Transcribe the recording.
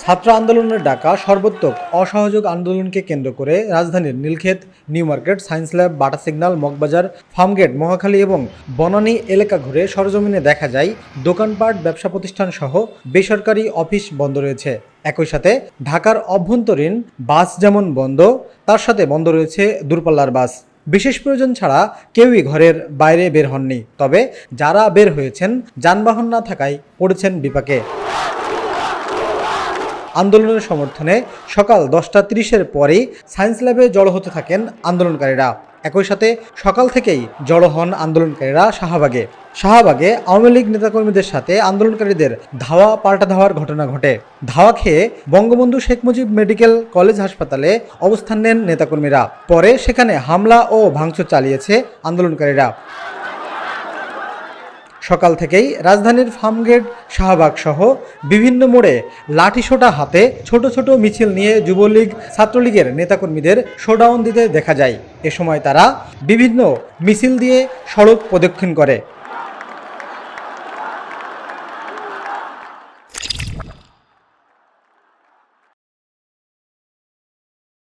ছাত্র আন্দোলনের ডাকা সর্বোত্তক অসহযোগ আন্দোলনকে কেন্দ্র করে রাজধানীর Nilkhet, new market, science lab, বাটা সিগন্যাল, মগবাজার, ফার্মগেট, মহাখালী এবং বনানী এলাকা ঘুরে সরজমিনে দেখা যায় দোকানপাট, ব্যবসা প্রতিষ্ঠান সহ বেসরকারি অফিস বন্ধ রয়েছে। একই সাথে ঢাকার অভ্যন্তরীণ বাস যেমন বন্ধ, তার সাথে বন্ধ রয়েছে দূরপাল্লার বাস। বিশেষ প্রয়োজন ছাড়া কেউই ঘরের বাইরে বের হননি। তবে যারা বের হয়েছেন যানবাহন না থাকায় পড়েছেন বিপাকে। আন্দোলনের সমর্থনে সকাল 10:30-এর পরেই সায়েন্স ল্যাবে জড়ো হতে থাকেন আন্দোলনকারীরা। একই সাথে সকাল থেকেই জড়ো হন আন্দোলনকারীরা শাহবাগে আওয়ামী লীগ নেতাকর্মীদের সাথে আন্দোলনকারীদের ধাওয়া পাল্টা ধাওয়ার ঘটনা ঘটে। ধাওয়া খেয়ে বঙ্গবন্ধু শেখ মুজিব মেডিকেল কলেজ হাসপাতালে অবস্থান নেন নেতাকর্মীরা। পরে সেখানে হামলা ও ভাঙচুর চালিয়েছে আন্দোলনকারীরা। সকাল থেকেই রাজধানীর ফার্মগেট, শাহবাগ সহ বিভিন্ন মোড়ে লাঠিসোঁটা হাতে ছোট ছোট মিছিল নিয়ে যুবলীগ, ছাত্রলীগের নেতাকর্মীদের শোডাউন দিতে দেখা যায়। এ সময় তারা বিভিন্ন মিছিল দিয়ে সড়ক প্রদক্ষিণ করে।